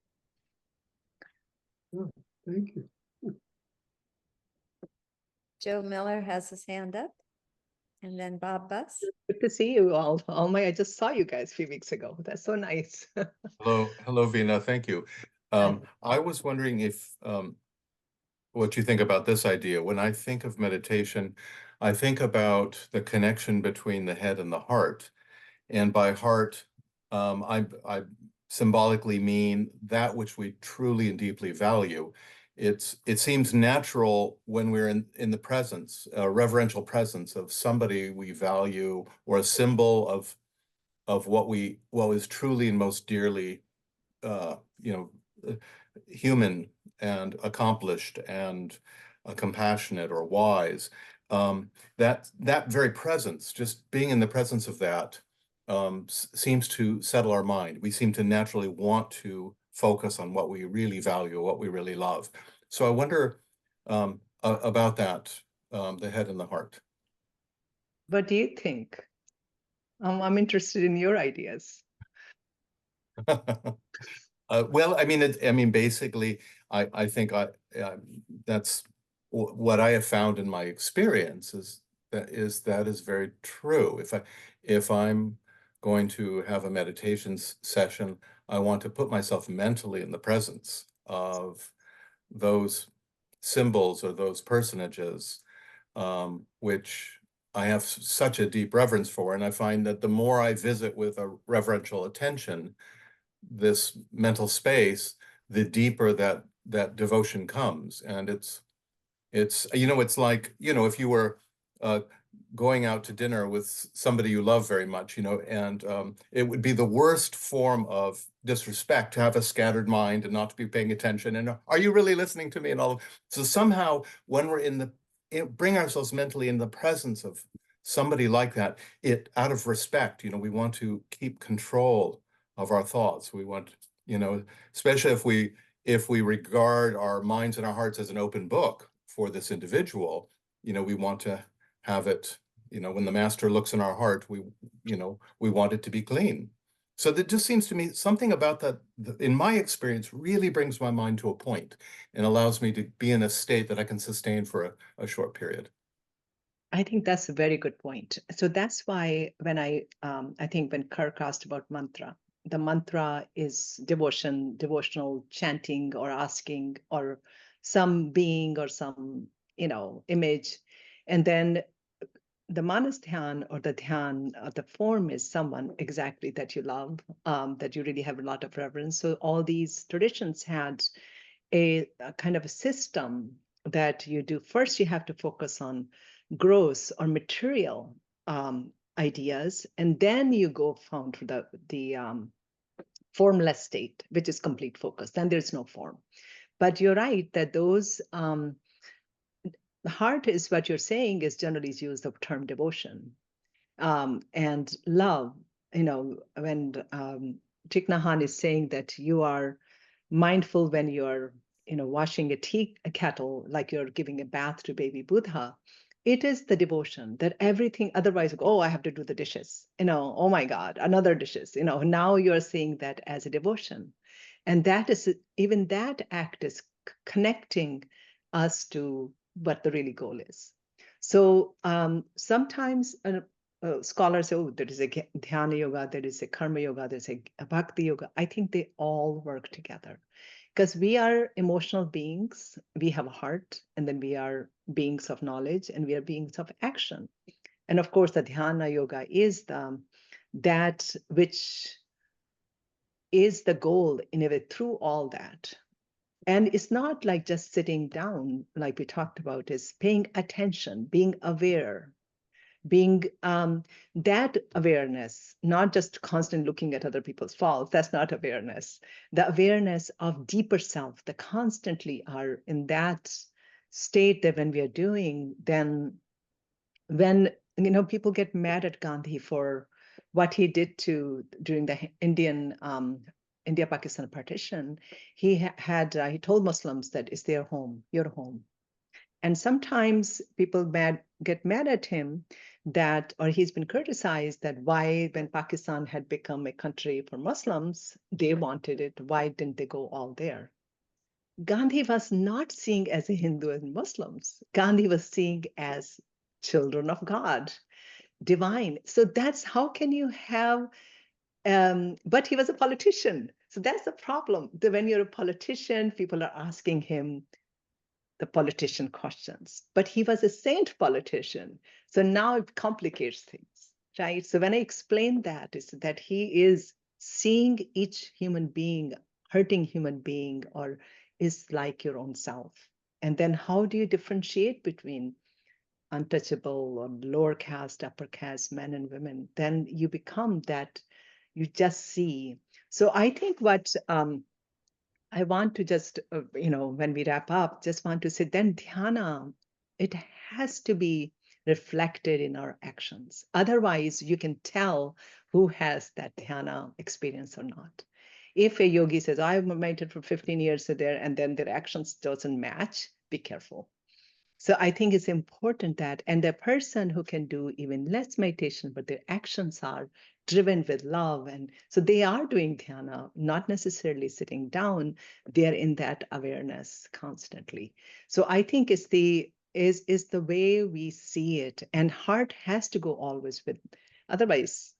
Oh, thank you. Joe Miller has his hand up. And then Bob Buss. Good to see you all. I just saw you guys a few weeks ago. That's so nice. Hello, Veena. Thank you. I was wondering if what you think about this idea. When I think of meditation, I think about the connection between the head and the heart. And by heart, I symbolically mean that which we truly and deeply value. It seems natural when we're in the presence, reverential presence of somebody we value, or a symbol of what is truly and most dearly human and accomplished and compassionate or wise. That very presence, just being in the presence of that, seems to settle our mind. We seem to naturally want to focus on what we really value, what we really love. So I wonder about that, the head and the heart. What do you think? I'm interested in your ideas. Well, I mean, basically, I think that's what I have found in my experience is that is very true. If I'm going to have a meditation session, I want to put myself mentally in the presence of those symbols or those personages, which I have such a deep reverence for. And I find that the more I visit with a reverential attention, this mental space, the deeper that devotion comes. And it's like, if you were going out to dinner with somebody you love very much, and it would be the worst form of disrespect to have a scattered mind and not to be paying attention. And are you really listening to me? And all of, so somehow when we're bring ourselves mentally in the presence of somebody like that, out of respect, we want to keep control of our thoughts. We want, especially if we regard our minds and our hearts as an open book for this individual, we want to have it, when the master looks in our heart, we want it to be clean. So that just seems to me something about that, in my experience, really brings my mind to a point and allows me to be in a state that I can sustain for a short period. I think that's a very good point. So that's why when I think when Kirk asked about mantra, the mantra is devotion, devotional chanting or asking or some being or some, image. And then the manas dhyan or the dhyan, the form is someone exactly that you love, that you really have a lot of reverence. So all these traditions had a kind of a system that you do. First, you have to focus on gross or material ideas, and then you go found to the formless state, which is complete focus. Then there's no form. But you're right that those the heart is what you're saying is generally used the term devotion and love. When Thich Nhat Hanh is saying that you are mindful when you're washing a kettle, like you're giving a bath to baby Buddha, it is the devotion that everything otherwise, oh, I have to do the dishes, oh my God, another dishes, now you're seeing that as a devotion. And that is, even that act is connecting us to what the really goal is. So sometimes scholars say, oh, there is a Dhyana yoga, there is a karma yoga, there's a bhakti yoga. I think they all work together because we are emotional beings. We have a heart, and then we are beings of knowledge, and we are beings of action. And of course, the Dhyana yoga is that which is the goal in a way through all that. And it's not like just sitting down, like we talked about, is paying attention, being aware, being that awareness, not just constantly looking at other people's faults. That's not awareness. The awareness of deeper self, that constantly are in that state that when we are doing, then when people get mad at Gandhi for what he did during the India-Pakistan partition, he told Muslims that it's their home, your home. And sometimes people get mad at him or he's been criticized that why, when Pakistan had become a country for Muslims, they wanted it, why didn't they go all there? Gandhi was not seeing as a Hindu and Muslims. Gandhi was seeing as children of God, divine. So that's how can you have, but he was a politician. So that's the problem. That when you're a politician, people are asking him the politician questions, but he was a saint politician. So now it complicates things, right? So when I explain that, is that he is seeing each human being, hurting human being, or is like your own self. And then how do you differentiate between untouchable or lower caste, upper caste, men and women? Then you become that, you just see. So I think what I want to just, when we wrap up, just want to say then dhyana, it has to be reflected in our actions. Otherwise, you can tell who has that dhyana experience or not. If a yogi says, I've meditated for 15 years there, and then their actions doesn't match, be careful. So I think it's important that, and the person who can do even less meditation, but their actions are driven with love. And so they are doing dhyana, not necessarily sitting down, they're in that awareness constantly. So I think it's the way we see it. And heart has to go always with, otherwise,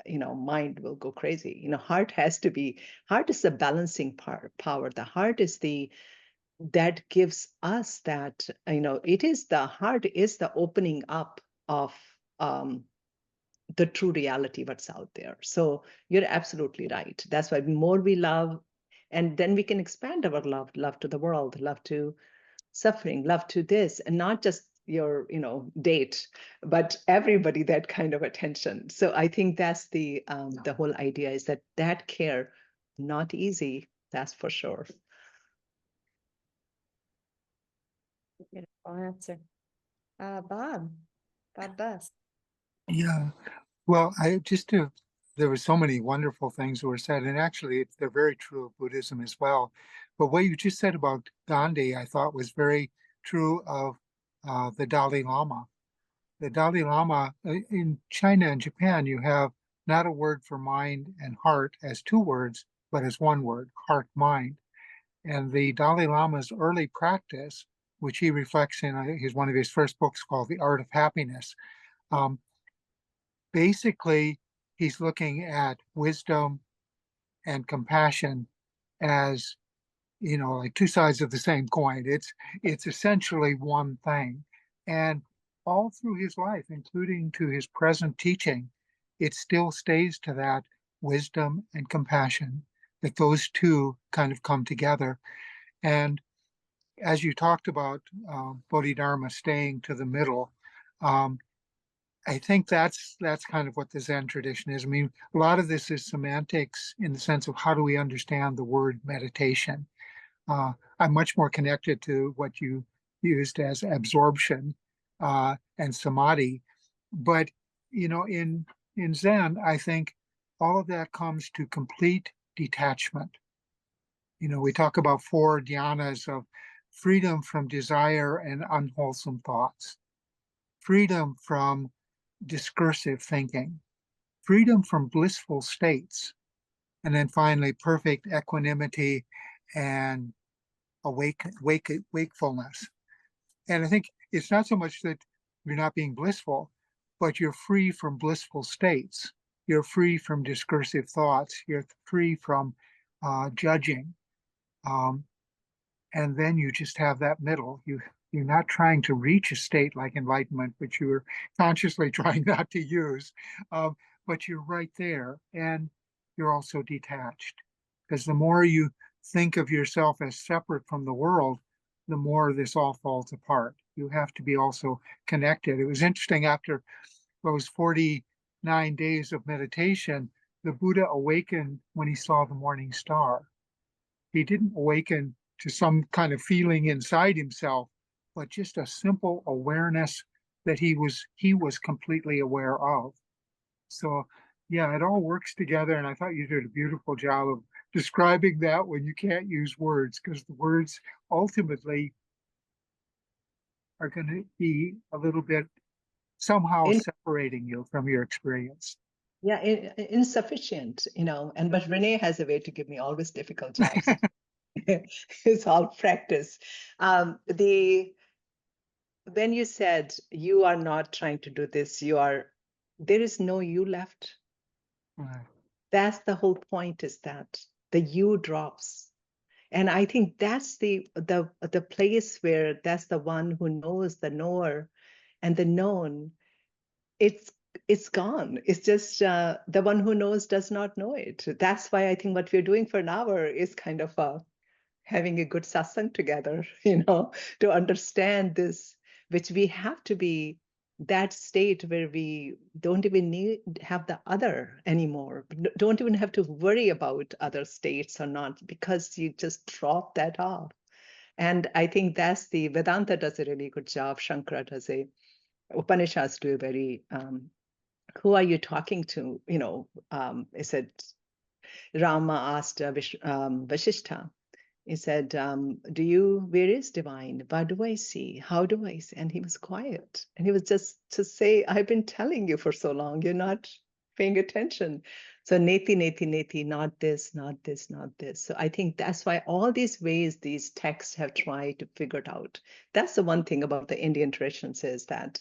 mind will go crazy. Heart is the balancing power. The heart is that gives us that, the heart is the opening up of the true reality, what's out there. So you're absolutely right. That's why more we love, and then we can expand our love to the world, love to suffering, love to this, and not just your, date, but everybody, that kind of attention. So I think that's the whole idea, is that care, not easy, that's for sure. Beautiful answer. Bob Buss. Yeah, well, there were so many wonderful things that were said, and actually they're very true of Buddhism as well. But what you just said about Gandhi, I thought was very true of the Dalai Lama. The Dalai Lama in China and Japan, you have not a word for mind and heart as two words, but as one word, heart, mind. And the Dalai Lama's early practice, which he reflects in one of his first books called The Art of Happiness, basically he's looking at wisdom and compassion as, like two sides of the same coin. It's essentially one thing. And all through his life, including to his present teaching, it still stays to that wisdom and compassion, that those two kind of come together. And as you talked about Bodhidharma staying to the middle, I think that's kind of what the Zen tradition is. I mean, a lot of this is semantics in the sense of how do we understand the word meditation. I'm much more connected to what you used as absorption and samadhi. But, in Zen, I think all of that comes to complete detachment. We talk about 4 dhyanas of freedom from desire and unwholesome thoughts, freedom from discursive thinking, freedom from blissful states, and then finally perfect equanimity and wakefulness. And I think it's not so much that you're not being blissful, but you're free from blissful states. You're free from discursive thoughts. You're free from judging. And then you just have that middle. You're not trying to reach a state like enlightenment, which you're consciously trying not to use, but you're right there, and you're also detached. Because the more you think of yourself as separate from the world, the more this all falls apart. You have to be also connected. It was interesting, after those 49 days of meditation, the Buddha awakened when he saw the morning star. He didn't awaken to some kind of feeling inside himself, but just a simple awareness that he was completely aware of. So yeah, it all works together. And I thought you did a beautiful job of describing that when you can't use words, because the words ultimately are going to be a little bit somehow separating you from your experience. Yeah, insufficient, but Renee has a way to give me always difficult jobs. It's all practice. When you said you are not trying to do this, there is no you left. Right. That's the whole point, is that the you drops. And I think that's the place where that's the one who knows the knower, and the known, it's gone. It's just the one who knows does not know it. That's why I think what we're doing for an hour is kind of having a good satsang together, to understand this, which we have to be that state where we don't even have the other anymore. Don't even have to worry about other states or not, because you just drop that off. And I think that's the Vedanta does a really good job. Shankara does Upanishads do a very, who are you talking to? I said, Rama asked Vasishtha, he said, where is divine? What do I see? How do I see? And he was quiet. And he was just to say, I've been telling you for so long, you're not paying attention. So neti, neti, neti, not this, not this, not this. So I think that's why all these ways these texts have tried to figure it out. That's the one thing about the Indian traditions, is that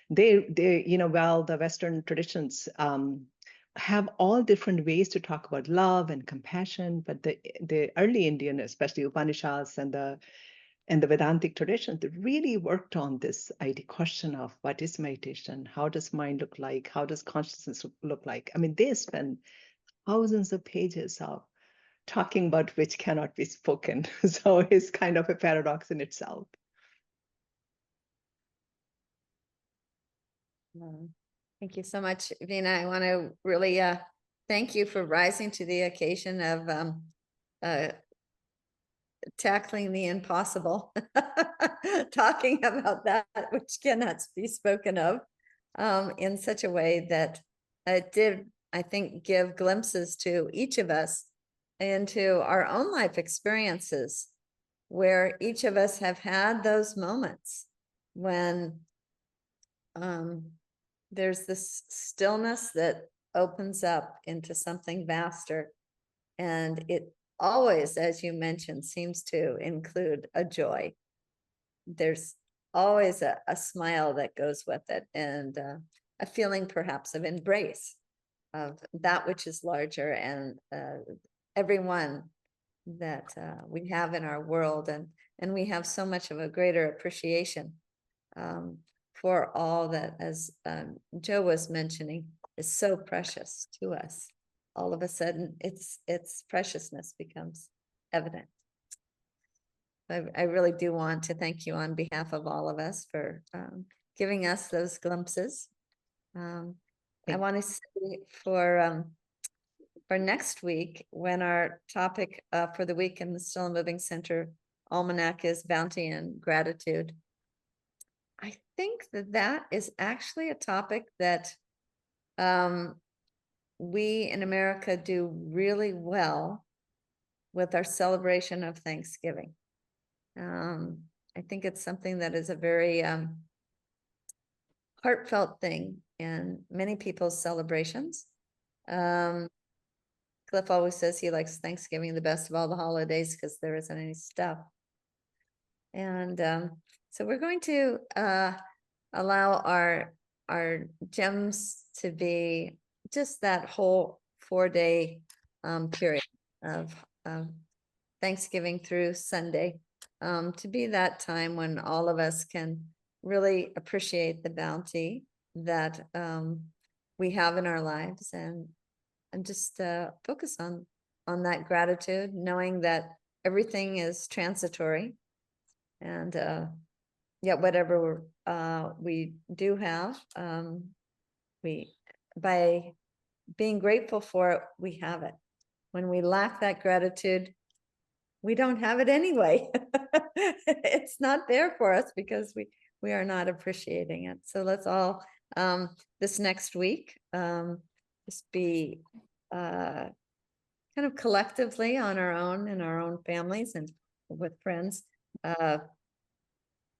they while the Western traditions have all different ways to talk about love and compassion, but the early Indian, especially Upanishads and the Vedantic tradition, they really worked on this question of what is meditation, how does mind look like, how does consciousness look like. I mean, they spend thousands of pages of talking about which cannot be spoken. So it's kind of a paradox in itself. Thank you so much, Vina. I want to really thank you for rising to the occasion of tackling the impossible, talking about that which cannot be spoken of in such a way that it did, I think, give glimpses to each of us into our own life experiences where each of us have had those moments when there's this stillness that opens up into something vaster. And it always, as you mentioned, seems to include a joy. There's always a smile that goes with it, and a feeling perhaps of embrace of that which is larger, and everyone that we have in our world, and we have so much of a greater appreciation for all that, as Joe was mentioning, is so precious to us. All of a sudden, its preciousness becomes evident. I really do want to thank you on behalf of all of us for giving us those glimpses. I want to say for next week, when our topic for the week in the Still and Moving Center Almanac is bounty and gratitude, I think that is actually a topic that we in America do really well with our celebration of Thanksgiving. I think it's something that is a very heartfelt thing in many people's celebrations. Cliff always says he likes Thanksgiving the best of all the holidays because there isn't any stuff. And so we're going to allow our gems to be just that whole 4-day period of Thanksgiving through Sunday, to be that time when all of us can really appreciate the bounty that we have in our lives, and just focus on that gratitude, knowing that everything is transitory, and yet whatever we do have, we, by being grateful for it, we have it. When we lack that gratitude, we don't have it anyway. It's not there for us because we are not appreciating it. So let's all this next week just be kind of collectively on our own, in our own families and with friends,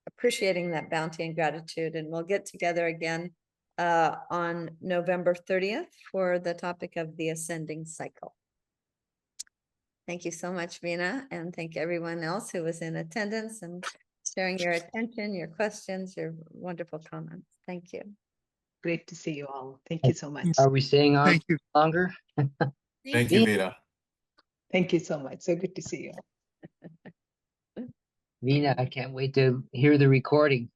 appreciating that bounty and gratitude. And we'll get together again on November 30th for the topic of the ascending cycle. Thank you so much, Veena, and thank everyone else who was in attendance and sharing your attention, your questions, your wonderful comments. Thank you. Great to see you all. Thank you so much. Are we staying on Thank you. longer? Thank you, Vita. Thank you so much. So good to see you all. Veena, I can't wait to hear the recording.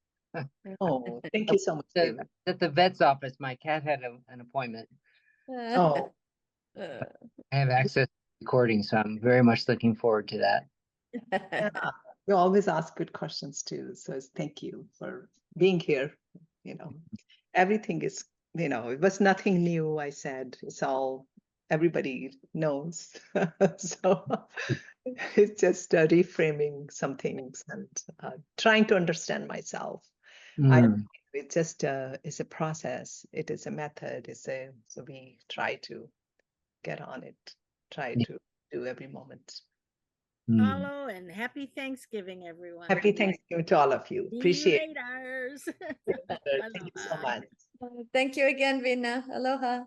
Oh, thank you so much, David. At the vet's office, my cat had an appointment. Oh, I have access to recording, so I'm very much looking forward to that. yeah. You always ask good questions too. So thank you for being here. You know, everything is, you know, it was nothing new. I said it's all everybody knows. So it's just reframing some things and trying to understand myself. It just is a process. It is a method. So we try to get on it. Try to do every moment. Follow, and happy Thanksgiving, everyone. Happy Thanksgiving to all of you. See Appreciate you later. it. Thank you so much. Thank you again, Veena. Aloha.